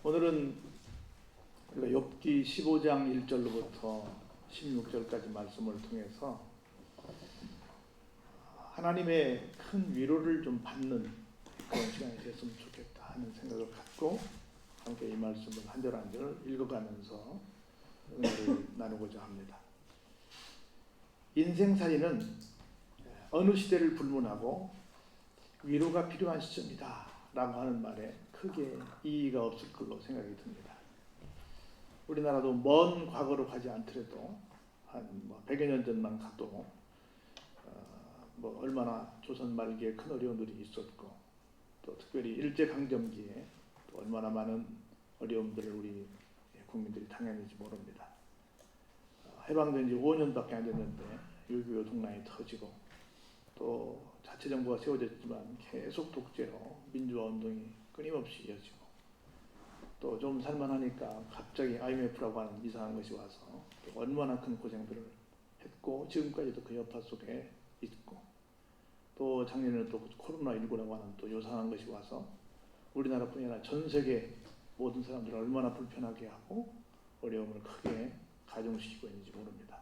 오늘은 우리가 욥기 15장 1절로부터 16절까지 말씀을 통해서 하나님의 큰 위로를 좀 받는 그런 시간이 됐으면 좋겠다 하는 생각을 갖고 함께 이 말씀을 한 절 한 절 읽어가면서 은혜를 나누고자 합니다. 인생살이는 어느 시대를 불문하고 위로가 필요한 시점이다 라고 하는 말에 크게 이의가 없을 걸로 생각이 듭니다. 우리나라도 먼 과거로 가지 않더라도 한 100여 년 전만 가도 얼마나 조선 말기에 큰 어려움들이 있었고, 또 특별히 일제강점기에 또 얼마나 많은 어려움들을 우리 국민들이 당했는지 모릅니다. 해방된 지 5년밖에 안 됐는데 6.25 동란이 터지고, 또 자치정부가 세워졌지만 계속 독재로 민주화 운동이 끊임없이 이어지고, 또 좀 살만하니까 갑자기 IMF라고 하는 이상한 것이 와서 또 얼마나 큰 고생들을 했고 지금까지도 그 여파 속에 있고, 또 작년에는 또 코로나19라고 하는 또 요상한 것이 와서 우리나라뿐이 아니라 전 세계 모든 사람들을 얼마나 불편하게 하고 어려움을 크게 가중시키고 있는지 모릅니다.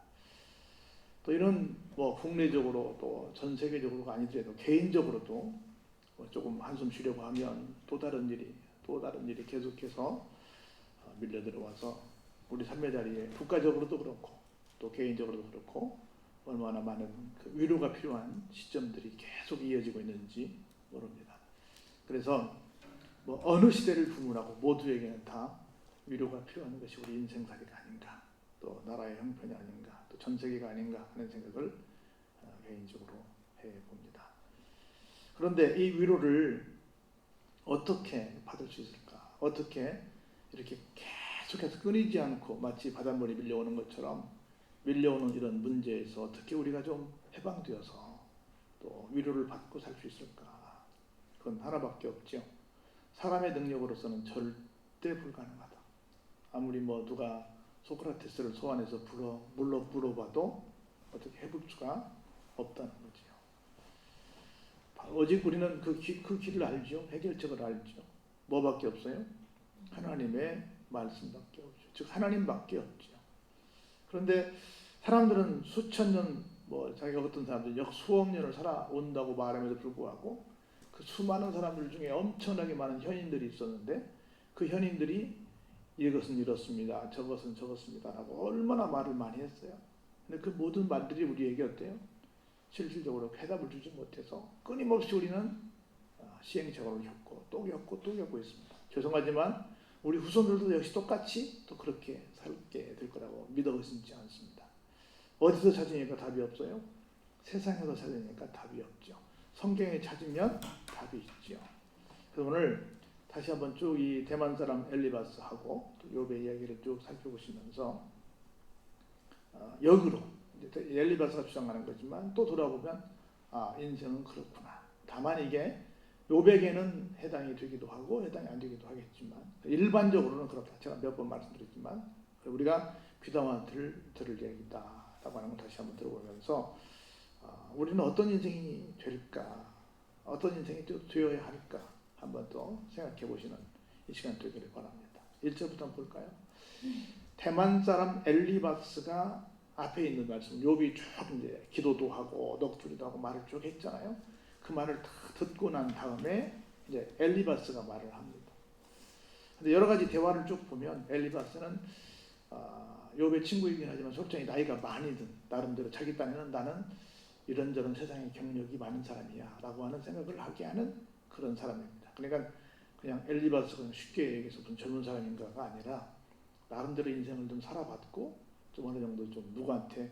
또 이런 국내적으로 또 전 세계적으로가 아니더라도 개인적으로도 조금 한숨 쉬려고 하면 또 다른 일이 계속해서 밀려 들어와서 우리 삶의 자리에 국가적으로도 그렇고 또 개인적으로도 그렇고 얼마나 많은 그 위로가 필요한 시점들이 계속 이어지고 있는지 모릅니다. 그래서 어느 시대를 불문하고 모두에게는 다 위로가 필요한 것이 우리 인생살이가 아닌가, 또 나라의 형편이 아닌가, 또 전 세계가 아닌가 하는 생각을 개인적으로 해봅니다. 그런데 이 위로를 어떻게 받을 수 있을까? 어떻게 이렇게 계속해서 끊이지 않고 마치 바닷물이 밀려오는 것처럼 밀려오는 이런 문제에서 어떻게 우리가 좀 해방되어서 또 위로를 받고 살 수 있을까? 그건 하나밖에 없죠. 사람의 능력으로서는 절대 불가능하다. 아무리 누가 소크라테스를 소환해서 물어봐도 어떻게 해볼 수가 없다는 거죠. 오직 우리는 그 길을 알죠. 해결책을 알죠. 뭐밖에 없어요? 하나님의 말씀밖에 없죠. 즉 하나님밖에 없죠. 그런데 사람들은 수천 년, 자기가 어떤 사람들 수억 년을 살아온다고 말함에도 불구하고 그 수많은 사람들 중에 엄청나게 많은 현인들이 있었는데 그 현인들이 이것은 이렇습니다, 저것은 저것습니다 라고 얼마나 말을 많이 했어요. 근데 그 모든 말들이 우리에게 어때요? 실질적으로 해답을 주지 못해서 끊임없이 우리는 시행착오를 겪고 또 겪고 있습니다. 죄송하지만 우리 후손들도 역시 똑같이 또 그렇게 살게 될 거라고 믿어 의심치 않습니다. 어디서 찾으니까 답이 없어요? 세상에서 찾으니까 답이 없죠. 성경에 찾으면 답이 있죠. 그래서 오늘 다시 한번 쭉 이 대만 사람 엘리바스하고 또 욥의 이야기를 쭉 살펴보시면서 역으로 엘리바스가 주장하는 거지만 또 돌아보면 인생은 그렇구나. 다만 이게 욥에게는 해당이 되기도 하고 해당이 안 되기도 하겠지만 일반적으로는 그렇다. 제가 몇 번 말씀드렸지만 우리가 귀담아 들을 얘기다 라고 하는 걸 다시 한번 들어보면서 우리는 어떤 인생이 될까, 어떤 인생이 되어야 할까 한번 또 생각해 보시는 이 시간 되기를 바랍니다. 1절부터 한번 볼까요? 대만 사람 엘리바스가 앞에 있는 말씀, 욥이 쭉 이제 기도도 하고 넋두리도 하고 말을 쭉 했잖아요. 그 말을 다 듣고 난 다음에 이제 엘리바스가 말을 합니다. 근데 여러 가지 대화를 쭉 보면 엘리바스는 욥의 친구이긴 하지만 솔직히 나이가 많이 든, 나름대로 자기 딴에는 나는 이런저런 세상의 경력이 많은 사람이야 라고 하는 생각을 하게 하는 그런 사람입니다. 그러니까 그냥 엘리바스가 쉽게 얘기해서 무슨 젊은 사람인가가 아니라 나름대로 인생을 좀 살아봤고 좀 어느 정도 좀 누구한테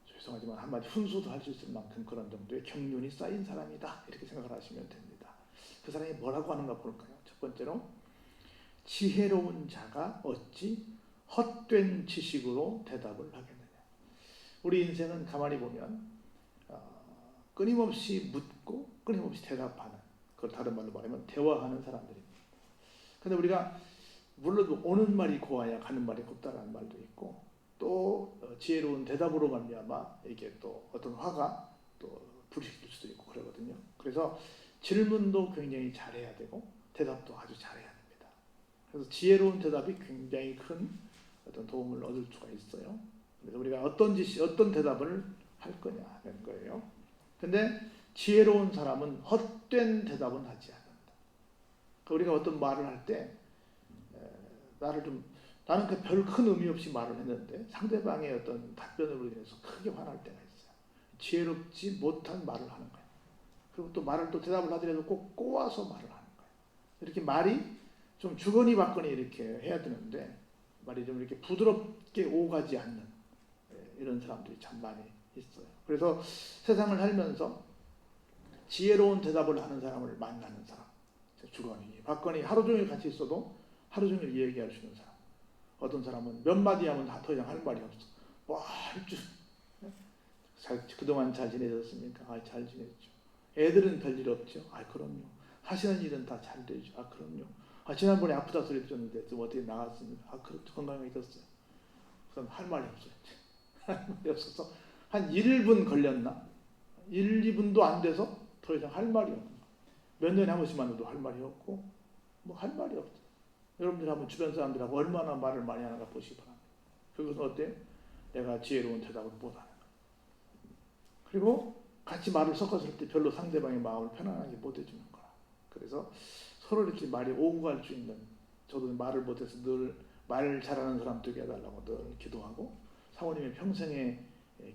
죄송하지만 한마디 훈수도 할 수 있을 만큼 그런 정도의 경륜이 쌓인 사람이다 이렇게 생각을 하시면 됩니다. 그 사람이 뭐라고 하는가 볼까요? 첫 번째로 지혜로운 자가 어찌 헛된 지식으로 대답을 하겠느냐. 우리 인생은 가만히 보면 끊임없이 묻고 끊임없이 대답하는, 그걸 다른 말로 말하면 대화하는 사람들입니다. 그런데 우리가 물론 오는 말이 고와야 가는 말이 곱다라는 말도 있고 또 지혜로운 대답으로 말미암아 이게 또 어떤 화가 또 불이익될 수도 있고 그러거든요. 그래서 질문도 굉장히 잘해야 되고 대답도 아주 잘해야 됩니다. 그래서 지혜로운 대답이 굉장히 큰 어떤 도움을 얻을 수가 있어요. 그래서 우리가 어떤 대답을 할 거냐는 거예요. 근데 지혜로운 사람은 헛된 대답은 하지 않는다. 우리가 어떤 말을 할 때 나는 그 별 큰 의미 없이 말을 했는데 상대방의 어떤 답변으로 인해서 크게 화날 때가 있어요. 지혜롭지 못한 말을 하는 거예요. 그리고 또 말을 또 대답을 하더라도 꼭 꼬아서 말을 하는 거예요. 이렇게 말이 좀 주거니 받거니 이렇게 해야 되는데 말이 좀 이렇게 부드럽게 오가지 않는 이런 사람들이 참 많이 있어요. 그래서 세상을 살면서 지혜로운 대답을 하는 사람을 만나는 사람, 주거니 받거니 하루 종일 같이 있어도 하루 종일 얘기할 수 있는 사람. 어떤 사람은 몇 마디 하면 더 이상 할 말이 없어. 뭐 할줄 그동안 잘 지내셨습니까? 잘 지냈죠. 애들은 별일 없죠. 그럼요. 하시는 일은 다 잘 되죠. 그럼요. 지난번에 아프다 소리 들었는데 좀 어떻게 나갔습니까? 그렇죠. 건강해졌어요. 그럼 할 말이 없어요. 할 말이 없어서 한 1분 걸렸나? 1, 2분도 안 돼서 더 이상 할 말이 없는 거예요. 몇 년에 한 번씩만 해도 할 말이 없고 뭐 할 말이 없어요. 여러분들 한번 주변 사람들하고 얼마나 말을 많이 하는가 보시기 바랍니다. 그것은 어때요? 내가 지혜로운 대답을 못하는 거예요. 그리고 같이 말을 섞었을 때 별로 상대방의 마음을 편안하게 못 해주는 거야. 그래서 서로 이렇게 말이 오고 갈 수 있는, 저도 말을 못해서 늘 말 잘하는 사람 되게 해달라고 늘 기도하고, 사모님의 평생의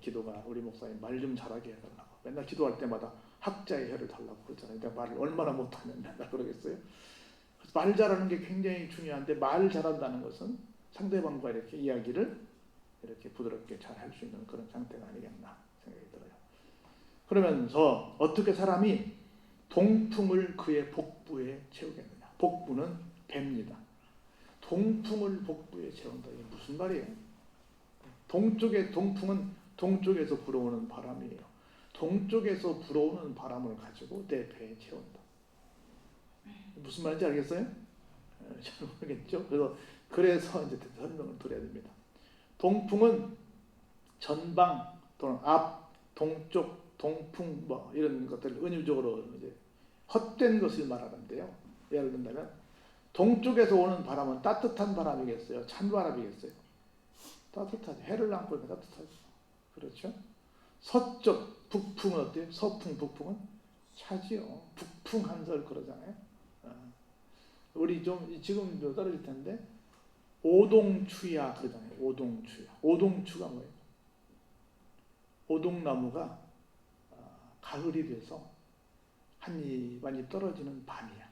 기도가 우리 목사님 말 좀 잘하게 해달라고 맨날 기도할 때마다 학자의 혀를 달라고 그러잖아요. 내가 말을 얼마나 못하면 맨날 그러겠어요. 그래서 말 잘하는 게 굉장히 중요한데, 말 잘한다는 것은 상대방과 이렇게 이야기를 이렇게 부드럽게 잘 할 수 있는 그런 상태가 아니겠나 생각이 들어요. 그러면서 어떻게 사람이 동풍을 그의 복부에 채우겠느냐. 복부는 배입니다. 동풍을 복부에 채운다. 이게 무슨 말이에요? 동쪽의 동풍은 동쪽에서 불어오는 바람이에요. 동쪽에서 불어오는 바람을 가지고 내 배에 채운다. 무슨 말인지 알겠어요? 잘 모르겠죠? 그래서 이제 설명을 드려야 됩니다. 동풍은 전방 또는 앞, 동쪽, 동풍 뭐 이런 것들 은유적으로 이제 헛된 것을 말하는데요. 예를 든다면 동쪽에서 오는 바람은 따뜻한 바람이겠어요? 찬 바람이겠어요? 따뜻하죠. 해를 안고 있는 따뜻하죠. 그렇죠? 서쪽 북풍은 어때요? 서풍 북풍은 차지요. 북풍 한설 그러잖아요. 우리 좀 지금 떨어질 텐데 오동추야 그러잖아요. 오동추야. 오동추가 뭐예요? 오동나무가 가을이 돼서 한 입 한 입 떨어지는 밤이야.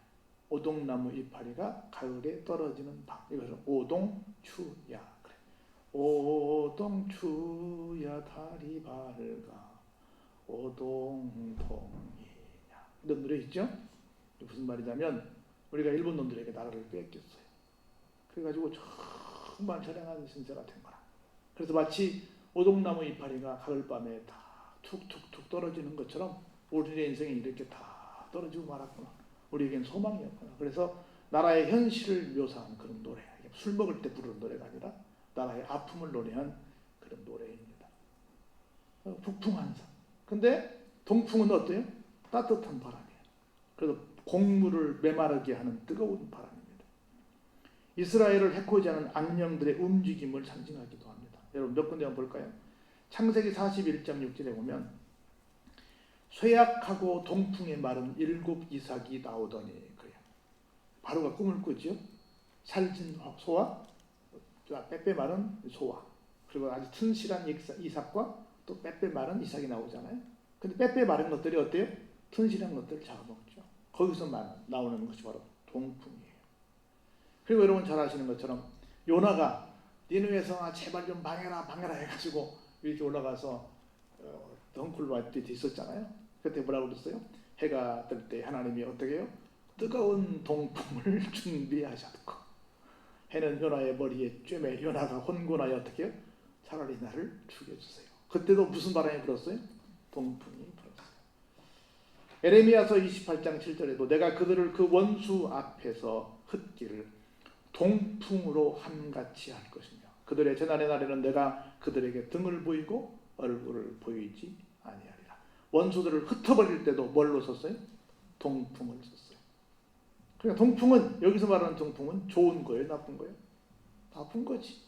오동나무 이파리가 가을에 떨어지는 밤. 이것은 오동추야. 그래. 오동추야 달이 밝아 오동통이야. 이런 노래 있죠? 무슨 말이냐면 우리가 일본 놈들에게 나라를 뺏겼어요. 그래가지고 정말 처량한 신세가 된 거라. 그래서 마치 오동나무 이파리가 가을밤에 다 툭툭툭 떨어지는 것처럼 우리의 인생이 이렇게 다 떨어지고 말았구나. 우리에겐 소망이었구나. 그래서 나라의 현실을 묘사한 그런 노래. 술 먹을 때 부르는 노래가 아니라 나라의 아픔을 노래한 그런 노래입니다. 북풍한사. 근데 동풍은 어때요? 따뜻한 바람이에요. 그래서 곡물을 메마르게 하는 뜨거운 바람입니다. 이스라엘을 해코지 하는 악령들의 움직임을 상징하기도 합니다. 여러분 몇 군데 한번 볼까요? 창세기 41.6절에 보면 쇠약하고 동풍에 마른 7 이삭이 나오더니 그래요. 바로가 꿈을 꾸죠. 살진 소와 빼빼 마른 소와 그리고 아주 튼실한 이삭과 또 빼빼 마른 이삭이 나오잖아요. 근데 빼빼 마른 것들이 어때요? 튼실한 것들을 잡아먹죠. 거기서 나오는 것이 바로 동풍이에요. 그리고 여러분 잘 아시는 것처럼 요나가 니느웨 성아 제발 좀 방해라 해가지고 이렇게 올라가서 덩굴 밑에 있었잖아요. 그때 뭐라고 그랬어요? 해가 뜰 때 하나님이 어떻게 해요? 뜨거운 동풍을 준비하셨고 해는 요나의 머리에 쬐매 요나가 혼곤하여 어떻게 해요? 차라리 나를 죽여주세요. 그때도 무슨 바람이 불었어요? 동풍이 불었어요. 에레미야서 28장 7절에도 내가 그들을 그 원수 앞에서 흩기를 동풍으로 함같이 할 것이며 그들의 재난의 날에는 내가 그들에게 등을 보이고 얼굴을 보이지 아니하리라. 원수들을 흩어버릴 때도 뭘로 썼어요? 동풍을 썼어요. 그러니까 동풍은, 여기서 말하는 동풍은 좋은 거예요, 나쁜 거예요? 나쁜 거지.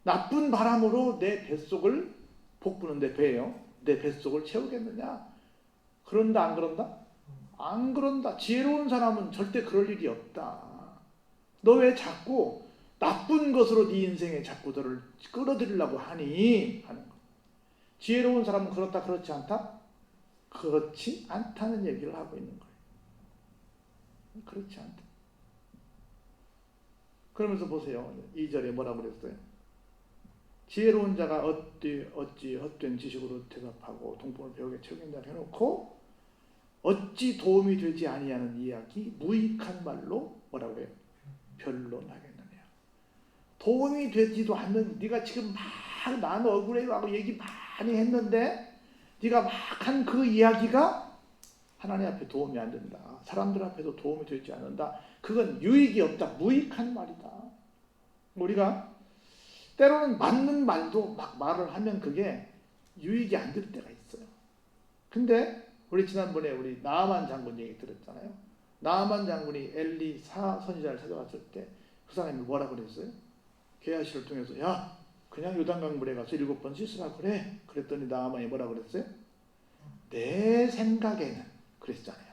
나쁜 바람으로 내 뱃속을, 복부는데 배예요, 내 뱃속을 채우겠느냐? 그런다 안 그런다? 안 그런다. 지혜로운 사람은 절대 그럴 일이 없다. 너 왜 자꾸 나쁜 것으로 네 인생에 자꾸 너를 끌어들이려고 하니? 하는 거. 지혜로운 사람은 그렇다 그렇지 않다? 그렇지 않다는 얘기를 하고 있는 거예요. 그렇지 않다. 그러면서 보세요. 2절에 뭐라고 그랬어요? 지혜로운 자가 어찌 헛된 지식으로 대답하고 동풍을 배우게 채우겠냐 해놓고 어찌 도움이 되지 아니하는 이야기 무익한 말로 뭐라고 해요? 변론하겠느냐. 도움이 되지도 않는, 네가 지금 막 나는 억울해요 하고 얘기 많이 했는데 네가 막 한 그 이야기가 하나님 앞에 도움이 안 된다. 사람들 앞에도 도움이 되지 않는다. 그건 유익이 없다. 무익한 말이다. 우리가 때로는 맞는 말도 막 말을 하면 그게 유익이 안 될 때가 있어요. 근데 우리 지난번에 우리 나아만 장군 얘기 들었잖아요. 나아만 장군이 엘리사 선지자를 찾아왔을 때 그 사람이 뭐라 그랬어요? 게하시를 통해서 야 그냥 요단강 물에 가서 7번 씻으라 그래. 그랬더니 나아만이 뭐라 그랬어요? 내 생각에는 그랬잖아요.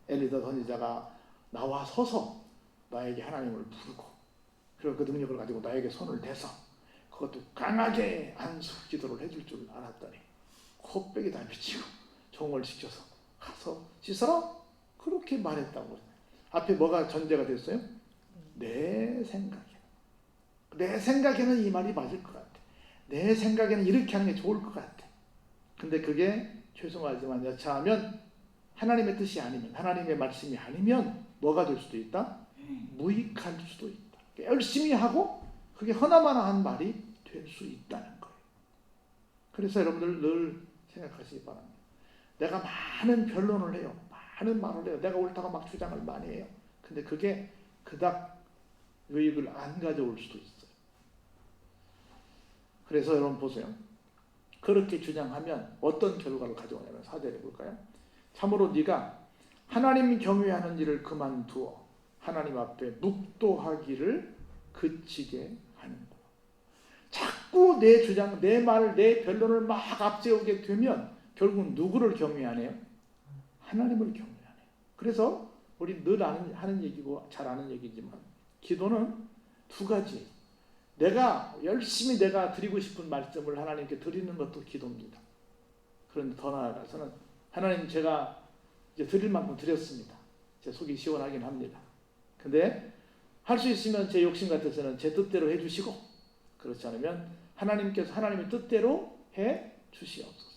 엘리사 선지자가 나와 서서 나에게 하나님을 부르고 그리고 그 능력을 가지고 나에게 손을 대서 그것도 강하게 안수 기도를 해줄 줄 알았더니 코빼기 다 미치고 종을 시켜서 가서 씻어라 그렇게 말했다고. 앞에 뭐가 전제가 됐어요? 내 생각에는 이 말이 맞을 것 같아. 내 생각에는 이렇게 하는 게 좋을 것 같아. 근데 그게 죄송하지만 여차하면 하나님의 뜻이 아니면, 하나님의 말씀이 아니면 뭐가 될 수도 있다? 무익할 수도 있다. 열심히 하고 그게 허나마나한 말이 될 수 있다는 거예요. 그래서 여러분들 늘 생각하시기 바랍니다. 내가 많은 변론을 해요. 많은 말을 해요. 내가 옳다고 막 주장을 많이 해요. 근데 그게 그닥 유익을 안 가져올 수도 있어요. 그래서 여러분 보세요. 그렇게 주장하면 어떤 결과를 가져오냐면 4절에 볼까요? 참으로 네가 하나님 경외하는 일을 그만두어 하나님 앞에 묵도하기를 그치게 하는구나. 자꾸 내 주장, 내 말, 내 변론을 막 앞세우게 되면 결국 누구를 경외하네요? 하나님을 경외하네요. 그래서 우리 늘 하는 얘기고 잘 아는 얘기지만 기도는 두 가지. 열심히 내가 드리고 싶은 말씀을 하나님께 드리는 것도 기도입니다. 그런데 더 나아가서는 하나님 제가 이제 드릴 만큼 드렸습니다. 제 속이 시원하긴 합니다. 근데 할 수 있으면 제 욕심 같아서는 제 뜻대로 해주시고 그렇지 않으면 하나님께서 하나님의 뜻대로 해 주시옵소서.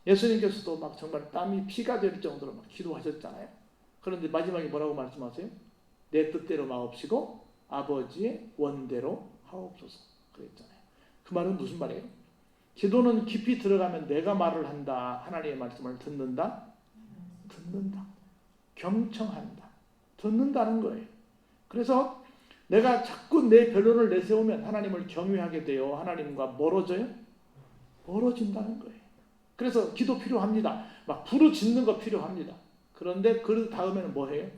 예수님께서도 막 정말 땀이 피가 될 정도로 막 기도하셨잖아요. 그런데 마지막에 뭐라고 말씀하세요? 내 뜻대로 마옵시고 아버지의 원대로 하옵소서 그랬잖아요. 그 말은 무슨 말이에요? 기도는 깊이 들어가면 내가 말을 한다. 하나님의 말씀을 듣는다. 경청한다. 듣는다는 거예요. 그래서 내가 자꾸 내 변론을 내세우면 하나님을 경외하게 돼요. 하나님과 멀어져요? 멀어진다는 거예요. 그래서 기도 필요합니다. 막 부르짖는 거 필요합니다. 그런데 그 다음에는 뭐 해요?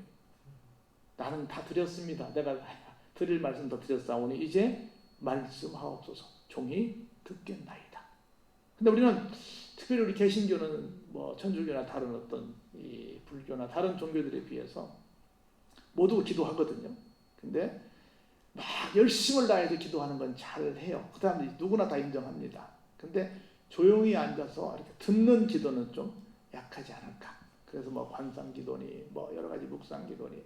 나는 다 드렸습니다. 내가 드릴 말씀 더 드렸사오니 이제 말씀하옵소서. 종이 듣겠나이다. 근데 우리는 특별히 우리 개신교는 뭐 천주교나 다른 어떤 이 불교나 다른 종교들에 비해서 모두 기도하거든요. 근데 막 열심을 다해서 기도하는 건 잘해요. 그 다음에 누구나 다 인정합니다. 근데 조용히 앉아서 이렇게 듣는 기도는 좀 약하지 않을까. 그래서 뭐 관상기도니 뭐 여러 가지 묵상기도니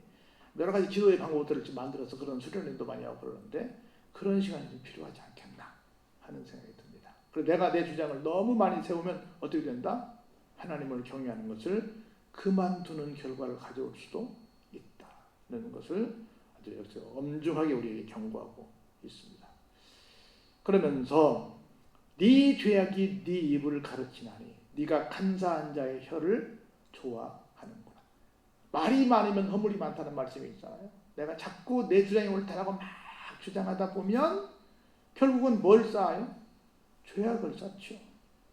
여러 가지 기도의 방법들을 좀 만들어서 그런 수련회도 많이 하고 그러는데 그런 시간이 좀 필요하지 않겠나 하는 생각이 듭니다. 그리고 내가 내 주장을 너무 많이 세우면 어떻게 된다? 하나님을 경외하는 것을 그만두는 결과를 가져올 수도 있다는 것을 아주 여기서 엄중하게 우리에게 경고하고 있습니다. 그러면서 네 죄악이 네 입을 가르치나니 네가 간사한 자의 혀를 좋아하는구나. 말이 많으면 허물이 많다는 말씀이 있잖아요. 내가 자꾸 내 주장이 옳다라고 막 주장하다 보면 결국은 뭘 쌓아요? 죄악을 쌓죠.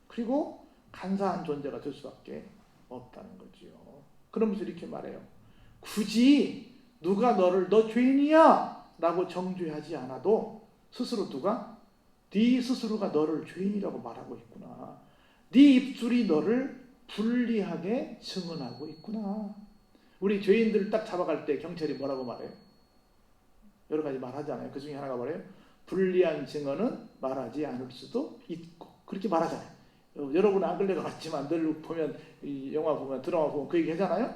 그리고 간사한 존재가 될 수밖에 없다는 거지요. 그러면서 이렇게 말해요. 굳이 누가 너를 너 죄인이야 라고 정죄하지 않아도 스스로 누가 네 스스로가 너를 죄인이라고 말하고 있구나. 네 입술이 너를 불리하게 증언하고 있구나. 우리 죄인들 딱 잡아갈 때 경찰이 뭐라고 말해요? 여러 가지 말하잖아요. 그 중에 하나가 뭐래요? 불리한 증언은 말하지 않을 수도 있고, 그렇게 말하잖아요. 여러분 안 걸려갔지만 늘 보면 이 영화 보면 드라마 보면 그 얘기 하잖아요.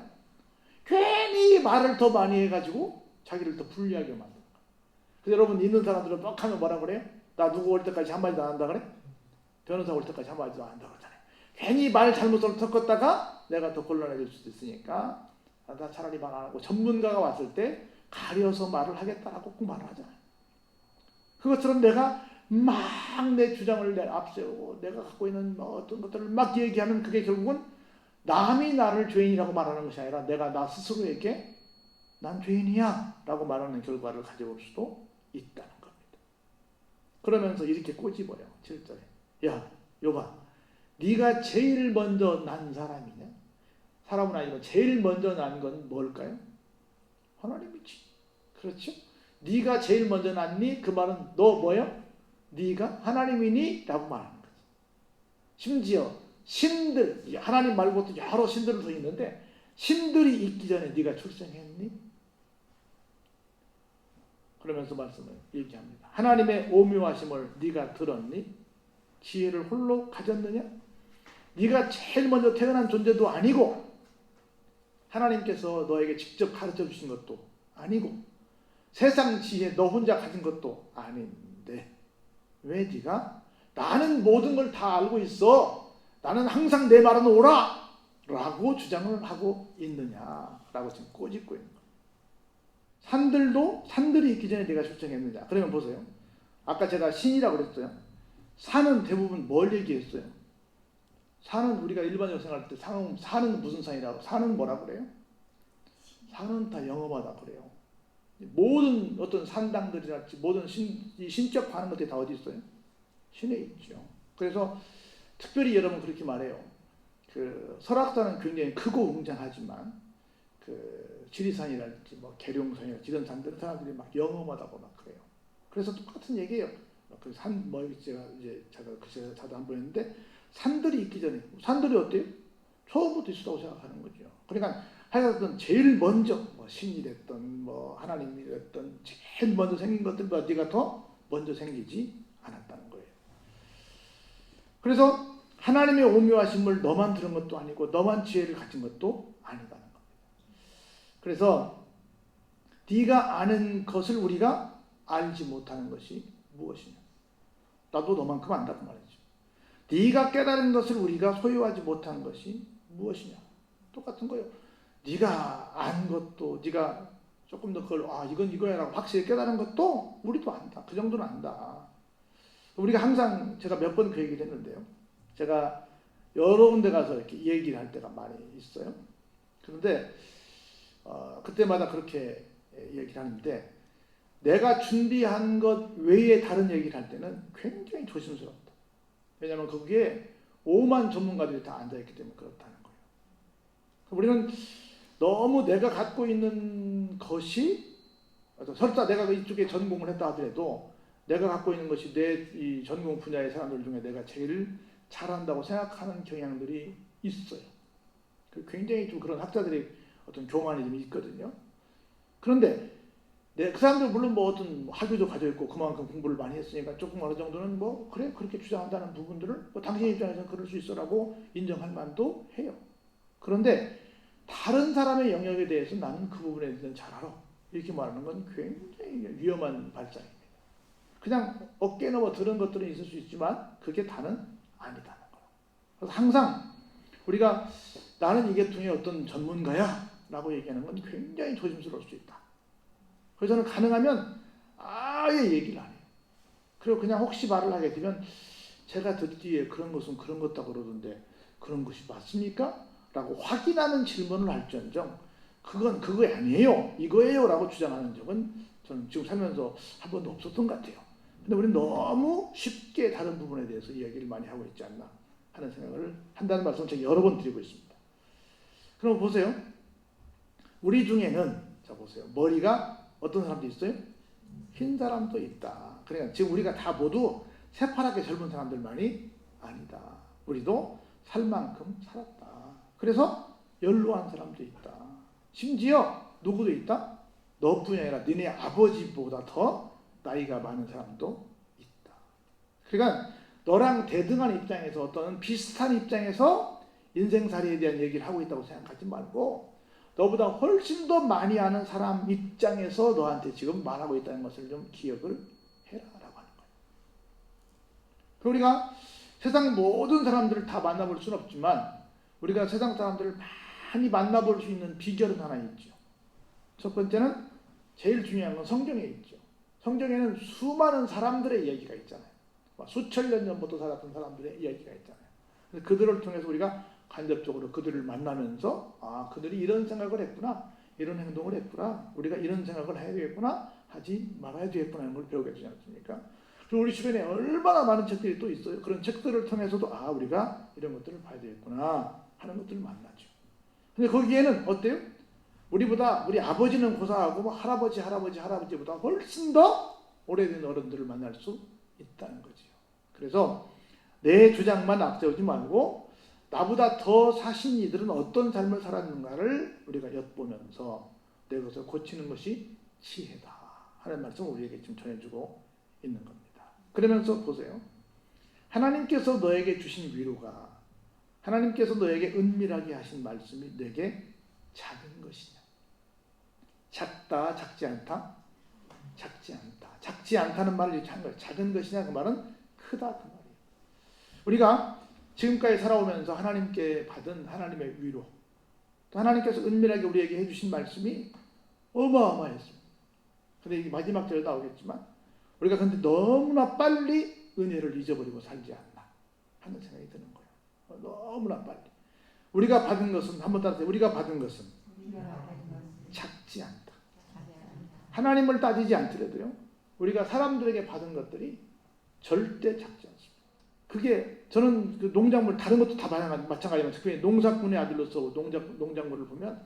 괜히 말을 더 많이 해가지고 자기를 더 불리하게 만든다. 그래서 여러분 있는 사람들은 뻑 하면 뭐라 그래요? 나 누구 올 때까지 한마디도 안 한다 그래? 변호사 올 때까지 한마디도 안 한다 그러잖아요. 괜히 말 잘못을 섞었다가 내가 더 곤란해질 수도 있으니까 나 차라리 말 안 하고 전문가가 왔을 때 가려서 말을 하겠다라고 꼭 말을 하잖아요. 그것처럼 내가 막 내 주장을 앞세우고 내가 갖고 있는 어떤 것들을 막 얘기하면 그게 결국은 남이 나를 죄인이라고 말하는 것이 아니라 내가 나 스스로에게 난 죄인이야 라고 말하는 결과를 가져올 수도 있다는 겁니다. 그러면서 이렇게 꼬집어요. 7절에. 야, 여봐, 네가 제일 먼저 난 사람이냐? 사람은 아니고 제일 먼저 난 건 뭘까요? 하나님이지. 그렇죠? 네가 제일 먼저 났니? 그 말은 너 뭐요? 네가 하나님이니? 라고 말하는 거지. 심지어 신들, 하나님 말고도 여러 신들을 더 있는데 신들이 있기 전에 네가 출생했니? 그러면서 말씀을 얘기합니다. 하나님의 오묘하심을 네가 들었니? 지혜를 홀로 가졌느냐? 네가 제일 먼저 태어난 존재도 아니고 하나님께서 너에게 직접 가르쳐 주신 것도 아니고 세상 지혜 너 혼자 가진 것도 아닌데 왜 네가 나는 모든 걸 다 알고 있어, 나는 항상 내 말은 옳아 라고 주장을 하고 있느냐라고 지금 꼬집고 있는 거예요. 산들이 있기 전에 네가 출생했느냐. 그러면 보세요. 아까 제가 신이라고 그랬어요. 산은 대부분 뭘 얘기했어요? 산은 우리가 일반적으로 생각할 때 산은 무슨 산이라고? 산은 뭐라고 그래요? 산은 다 영험하다 그래요. 모든 어떤 산당들이랄지 모든 신적 반응 것들이 다 어디 있어요? 신에 있죠. 그래서 특별히 여러분 그렇게 말해요. 그 설악산은 굉장히 크고 웅장하지만 그 지리산이랄지 뭐 계룡산이랄지 이런 산들은 사람들이 막 영험하다고 막 그래요. 그래서 똑같은 얘기예요. 그 산 뭐 제가 글쎄 자도 안 보였는데 산들이 있기 전에 산들이 어때요? 처음부터 있었다고 생각하는 거죠. 그러니까 하여튼 제일 먼저 뭐 신이 됐든 뭐 하나님이 됐든 제일 먼저 생긴 것들보다 네가 더 먼저 생기지 않았다는 거예요. 그래서 하나님의 오묘하심을 너만 들은 것도 아니고 너만 지혜를 가진 것도 아니다는 겁니다. 그래서 네가 아는 것을 우리가 알지 못하는 것이 무엇이냐. 나도 너만큼 안다고 말이죠. 네가 깨달은 것을 우리가 소유하지 못한 것이 무엇이냐. 똑같은 거예요. 네가 안 것도 네가 조금 더 그걸 이건 이거야 라고 확실히 깨달은 것도 우리도 안다. 그 정도는 안다. 우리가 항상 제가 몇 번 그 얘기를 했는데요. 제가 여러 군데 가서 이렇게 얘기를 할 때가 많이 있어요. 그런데 그때마다 그렇게 얘기를 하는데 내가 준비한 것 외에 다른 얘기를 할 때는 굉장히 조심스럽다. 왜냐하면 거기에 오만 전문가들이 다 앉아있기 때문에 그렇다는 거예요. 우리는 너무 내가 갖고 있는 것이 설사 내가 이쪽에 전공을 했다 하더라도 내가 갖고 있는 것이 내 이 전공 분야의 사람들 중에 내가 제일 잘한다고 생각하는 경향들이 있어요. 굉장히 좀 그런 학자들이 어떤 교만이 좀 있거든요. 그런데 그 사람들 물론 뭐 어떤 학위도 가져 있고 그만큼 공부를 많이 했으니까 조금 어느 정도는 뭐 그래 그렇게 주장한다는 부분들을 뭐 당신 입장에서는 그럴 수 있어라고 인정할 만도 해요. 그런데 다른 사람의 영역에 대해서 나는 그 부분에 대해서는 잘 알아. 이렇게 말하는 건 굉장히 위험한 발상입니다. 그냥 어깨 넘어 들은 것들은 있을 수 있지만 그게 다는 아니다는 거예요. 그래서 항상 우리가 나는 이 계통의 어떤 전문가야 라고 얘기하는 건 굉장히 조심스러울 수 있다. 그래서 저는 가능하면 아예 얘기를 안 해요. 그리고 그냥 혹시 말을 하게 되면 제가 듣기에 그런 것은 그런 것다 그러던데 그런 것이 맞습니까? 라고 확인하는 질문을 할지언정 그건 그거 아니에요. 이거예요. 라고 주장하는 적은 저는 지금 살면서 한 번도 없었던 것 같아요. 근데 우리는 너무 쉽게 다른 부분에 대해서 이야기를 많이 하고 있지 않나 하는 생각을 한다는 말씀을 제가 여러 번 드리고 있습니다. 그럼 보세요. 우리 중에는 자 보세요. 머리가 어떤 사람도 있어요? 흰 사람도 있다. 그러니까 지금 우리가 다 모두 새파랗게 젊은 사람들만이 아니다. 우리도 살 만큼 살았다. 그래서 연로한 사람도 있다. 심지어 누구도 있다? 너뿐이 아니라 너네 아버지보다 더 나이가 많은 사람도 있다. 그러니까 너랑 대등한 입장에서 어떤 비슷한 입장에서 인생살이에 대한 얘기를 하고 있다고 생각하지 말고 너보다 훨씬 더 많이 아는 사람 입장에서 너한테 지금 말하고 있다는 것을 좀 기억을 해라라고 하는 거예요. 우리가 세상 모든 사람들을 다 만나볼 수는 없지만 우리가 세상 사람들을 많이 만나볼 수 있는 비결은 하나 있죠. 첫 번째는 제일 중요한 건 성경에 있죠. 성경에는 수많은 사람들의 얘기가 있잖아요. 수천 년 전부터 살았던 사람들의 이야기가 있잖아요. 그들을 통해서 우리가 간접적으로 그들을 만나면서 아, 그들이 이런 생각을 했구나, 이런 행동을 했구나, 우리가 이런 생각을 해야 되겠구나, 하지 말아야 되겠구나 하는 걸 배우게 되지 않습니까? 그리고 우리 주변에 얼마나 많은 책들이 또 있어요. 그런 책들을 통해서도 아, 우리가 이런 것들을 봐야 되겠구나 하는 것들을 만나죠. 근데 거기에는 어때요? 우리보다 우리 아버지는 고사하고 뭐 할아버지보다 훨씬 더 오래된 어른들을 만날 수 있다는 거죠. 그래서 내 주장만 앞세우지 말고 나보다 더 사신 이들은 어떤 삶을 살았는가를 우리가 엿보면서 내 것을 고치는 것이 지혜다 하는 말씀을 우리에게 지금 전해주고 있는 겁니다. 그러면서 보세요. 하나님께서 너에게 주신 위로가 하나님께서 너에게 은밀하게 하신 말씀이 내게 작은 것이냐. 작다, 작지 않다? 작지 않다. 작지 않다는 말을 이렇게 한 거예요. 작은 것이냐 그 말은 크다 그 말이에요. 우리가 지금까지 살아오면서 하나님께 받은 하나님의 위로 또 하나님께서 은밀하게 우리에게 해주신 말씀이 어마어마했습니다. 근데 이게 마지막 절에 나오겠지만 우리가 근데 너무나 빨리 은혜를 잊어버리고 살지 않나 하는 생각이 드는 거예요. 너무나 빨리. 우리가 받은 것은 한번 따라서 우리가 받은 것은 작지 않다. 하나님을 따지지 않더라도요. 우리가 사람들에게 받은 것들이 절대 작지 않습니다. 그게 저는 그 농작물 다른 것도 다 마찬가지지만 특히 농사꾼의 아들로서 농작물을 보면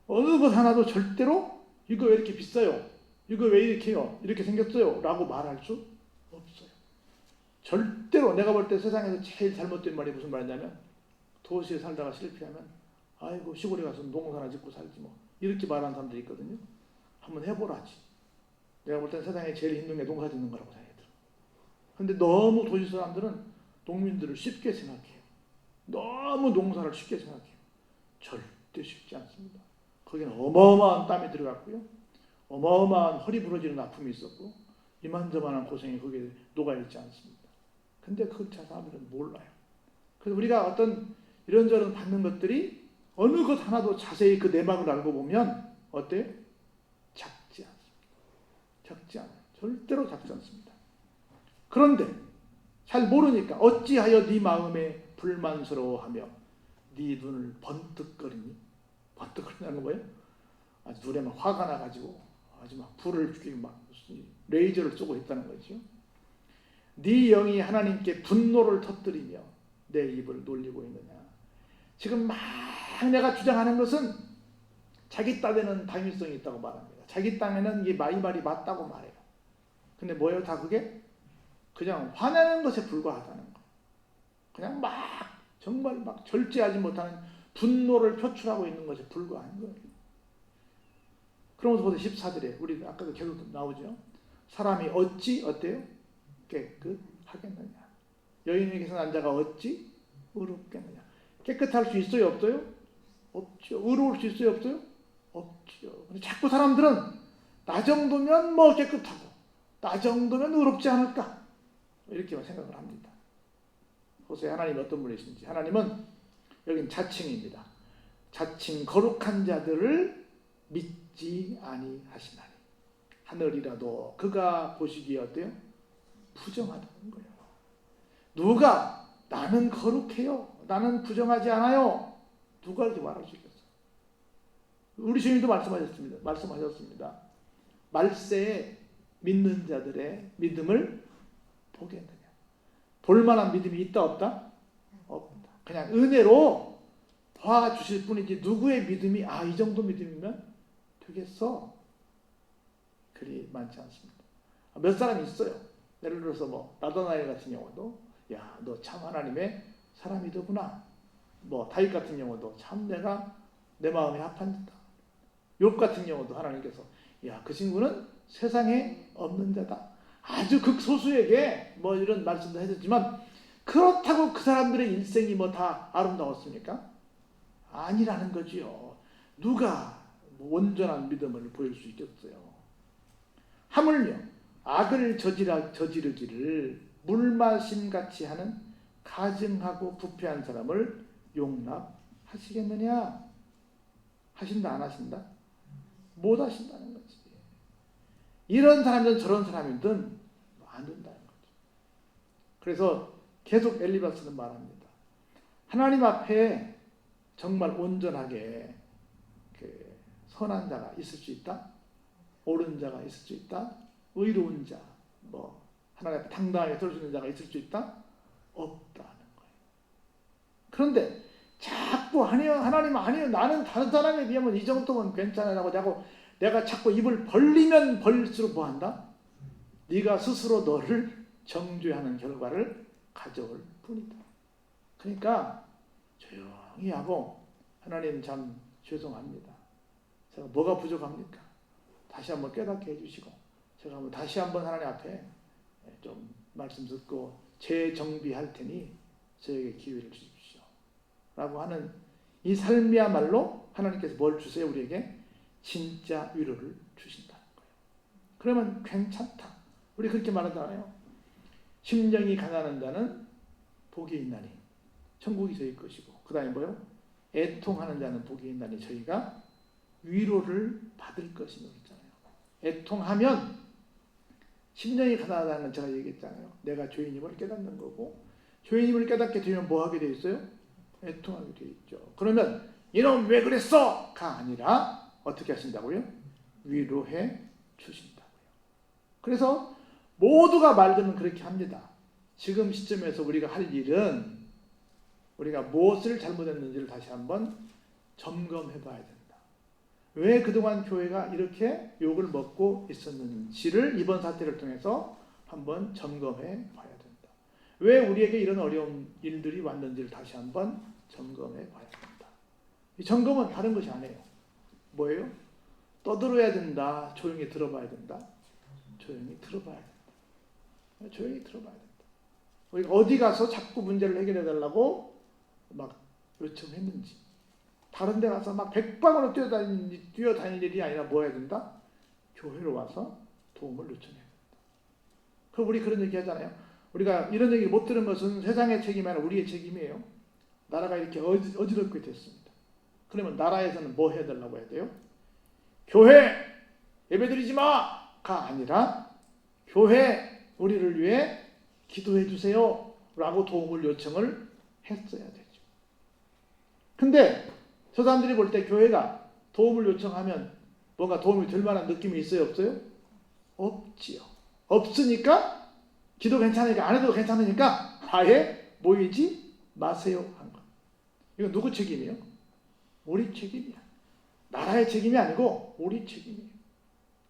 어느 것 하나도 절대로 이거 왜 이렇게 비싸요? 이거 왜 이렇게요? 이렇게 생겼어요? 라고 말할 수 없어요. 절대로 내가 볼 때 세상에서 제일 잘못된 말이 무슨 말이냐면 도시에 살다가 실패하면 아이고 시골에 가서 농사 하나 짓고 살지 뭐 이렇게 말하는 사람들이 있거든요. 한번 해보라지. 내가 볼 때 세상에 제일 힘든 게 농사 짓는 거라고 생각해요. 근데 너무 도시 사람들은 농민들을 쉽게 생각해요. 너무 농사를 쉽게 생각해요. 절대 쉽지 않습니다. 거기는 어마어마한 땀이 들어갔고요. 어마어마한 허리 부러지는 아픔이 있었고 이만저만한 고생이 거기에 녹아있지 않습니다. 근데 그 사람들은 몰라요. 그래서 우리가 어떤 이런저런 받는 것들이 어느 것 하나도 자세히 그 내막을 알고 보면 어때요? 작지 않습니다. 작지 않아요. 절대로 작지 않습니다. 그런데 잘 모르니까 어찌하여 네 마음에 불만스러워하며 네 눈을 번뜩거리니? 번뜩거린다는 거예요? 아주 눈에 막 화가 나가지고 아주 막 불을 막 레이저를 쏘고 있다는 거죠. 네 영이 하나님께 분노를 터뜨리며 내 입을 놀리고 있느냐. 지금 막 내가 주장하는 것은 자기 딴에는 당위성이 있다고 말합니다. 자기 딴에는 이 말이 맞다고 말해요. 근데 뭐예요? 다 그게? 그냥 화내는 것에 불과하다는 거. 그냥 막 정말 막 절제하지 못하는 분노를 표출하고 있는 것에 불과한 거예요. 그러면서 보세요. 14절에 우리 아까도 계속 나오죠. 사람이 어찌 어때요? 깨끗하겠느냐. 여인에게서 난 자가 어찌 의롭겠느냐. 깨끗할 수 있어요? 없어요? 없죠. 의로울 수 있어요? 없어요? 없죠. 근데 자꾸 사람들은 나 정도면 뭐 깨끗하고 나 정도면 의롭지 않을까? 이렇게만 생각을 합니다. 보세요. 하나님이 어떤 분이신지. 하나님은 여긴 자칭입니다. 자칭 거룩한 자들을 믿지 아니하시나니 하늘이라도 그가 보시기에 어때요? 부정하다는 거예요. 누가 나는 거룩해요. 나는 부정하지 않아요. 누가 이렇게 말할 수 있겠어요? 우리 주님도 말씀하셨습니다. 말세에 믿는 자들의 믿음을 보겠느냐. 볼만한 믿음이 있다 없다? 없다. 그냥 은혜로 봐주실 뿐이지 누구의 믿음이 이 정도 믿음이면 되겠어? 그리 많지 않습니다. 몇 사람이 있어요. 예를 들어서 뭐 나다나엘 같은 경우도 야, 너 참 하나님의 사람이더구나. 뭐 다윗 같은 경우도 참 내가 내 마음에 합한 자다. 욥 같은 경우도 하나님께서 야, 그 친구는 세상에 없는 자다. 아주 극소수에게 뭐 이런 말씀도 해줬지만 그렇다고 그 사람들의 일생이 뭐 다 아름다웠습니까? 아니라는 거지요. 누가 온전한 믿음을 보일 수 있겠어요. 하물며 악을 저지르기를 물마심같이 하는 가증하고 부패한 사람을 용납하시겠느냐? 하신다 안 하신다? 못 하신다는 거지. 이런 사람이든 저런 사람이든 안 된다는 거죠. 그래서 계속 엘리바스는 말합니다. 하나님 앞에 정말 온전하게 그 선한 자가 있을 수 있다? 옳은 자가 있을 수 있다? 의로운 자, 뭐 하나님 앞에 당당하게 설 수 있는 자가 있을 수 있다? 없다는 거예요. 그런데 자꾸 하나님 아니요, 나는 다른 사람에 비하면 이 정도면 괜찮아라고 자꾸 내가 자꾸 입을 벌리면 벌릴수록 뭐한다? 네가 스스로 너를 정죄하는 결과를 가져올 뿐이다. 그러니까 조용히 하고 하나님 참 죄송합니다. 제가 뭐가 부족합니까? 다시 한번 깨닫게 해주시고 제가 한번 다시 한번 하나님 앞에 좀 말씀 듣고 재정비할 테니 저에게 기회를 주십시오. 라고 하는 이 삶이야말로 하나님께서 뭘 주세요? 우리에게 진짜 위로를 주신다는 거예요. 그러면 괜찮다. 우리 그렇게 말하잖아요. 심령이 가난한 자는 복이 있나니 천국이 저희 것이고 그 다음에 뭐요? 애통하는 자는 복이 있나니 저희가 위로를 받을 것이며 있잖아요. 애통하면 심령이 가난하다는 건 제가 얘기했잖아요. 내가 죄인임을 깨닫는 거고 죄인임을 깨닫게 되면 뭐 하게 돼 있어요? 애통하게 돼 있죠. 그러면 이놈 왜 그랬어? 가 아니라 어떻게 하신다고요? 위로해 주신다고요. 그래서 모두가 말들은 그렇게 합니다. 지금 시점에서 우리가 할 일은 우리가 무엇을 잘못했는지를 다시 한번 점검해 봐야 된다. 왜 그동안 교회가 이렇게 욕을 먹고 있었는지를 이번 사태를 통해서 한번 점검해 봐야 된다. 왜 우리에게 이런 어려운 일들이 왔는지를 다시 한번 점검해 봐야 된다. 이 점검은 다른 것이 아니에요. 뭐예요? 떠들어야 된다. 조용히 들어봐야 된다. 조용히 들어봐야 된다. 조용히 들어봐야 된다. 우리가 어디 가서 자꾸 문제를 해결해 달라고 막 요청했는지 다른 데 가서 막 백방으로 뛰어다닐 일이 아니라 뭐 해야 된다? 교회로 와서 도움을 요청해야 된다. 그럼 우리 그런 얘기 하잖아요. 우리가 이런 얘기를 못 들은 것은 세상의 책임이 아니라 우리의 책임이에요. 나라가 이렇게 어지럽게 됐습니다. 그러면 나라에서는 뭐 해야 되려고 해야 돼요? 교회 예배드리지 마가 아니라 교회 우리를 위해 기도해 주세요 라고 도움을 요청을 했어야 되죠. 근데 저 사람들이 볼 때 교회가 도움을 요청하면 뭔가 도움이 될 만한 느낌이 있어요? 없어요? 없지요. 없으니까 기도 괜찮으니까 안 해도 괜찮으니까 아예 모이지 마세요 한 거. 이건 누구 책임이에요? 우리 책임이야. 나라의 책임이 아니고 우리 책임이에요.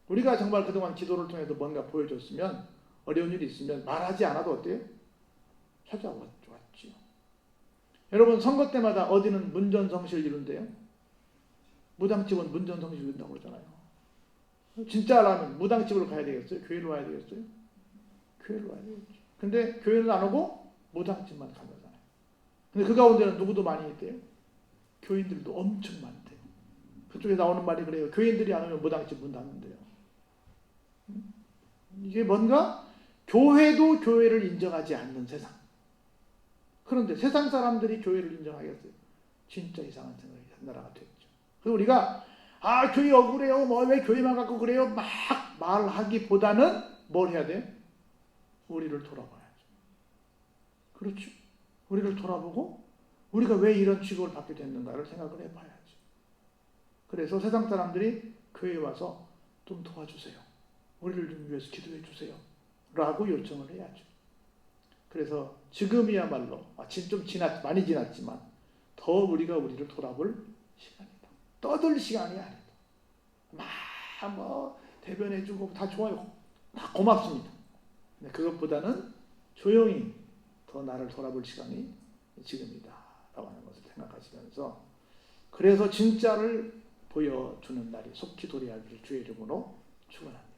우리가 정말 그동안 기도를 통해서 뭔가 보여줬으면 어려운 일이 있으면 말하지 않아도 어때요? 찾아왔지요. 여러분 선거 때마다 어디는 문전성시를 이룬대요. 무당집은 문전성시를 이룬다고 그러잖아요. 진짜 하려면 무당집으로 가야 되겠어요? 교회로 와야 되겠어요? 교회로 와야 되겠죠. 근데 교회는 안 오고 무당집만 간 거잖아요. 근데 그 가운데는 누구도 많이 있대요? 교인들도 엄청 많대요. 그쪽에 나오는 말이 그래요. 교인들이 안 오면 무당집 문 닫는데요. 이게 뭔가 교회도 교회를 인정하지 않는 세상. 그런데 세상 사람들이 교회를 인정하겠어요? 진짜 이상한 생각이 나라가 됐죠. 그래서 우리가 교회 억울해요. 뭐 왜 교회만 갖고 그래요? 막 말하기보다는 뭘 해야 돼요? 우리를 돌아봐야죠. 그렇죠. 우리를 돌아보고 우리가 왜 이런 취급을 받게 됐는가를 생각을 해봐야죠. 그래서 세상 사람들이 교회에 와서 좀 도와주세요. 우리를 좀 위해서 기도해 주세요. 라고 요청을 해야죠. 그래서 지금이야말로 좀 많이 지났지만 더 우리가 우리를 돌아볼 시간이다. 떠들 시간이 아니다. 막 대변해주고 다 좋아요. 다 고맙습니다. 근데 그것보다는 조용히 더 나를 돌아볼 시간이 지금이다 라고 하는 것을 생각하시면서, 그래서 진짜를 보여주는 날이 속히 도래하기를 주의 이름으로 축원합니다.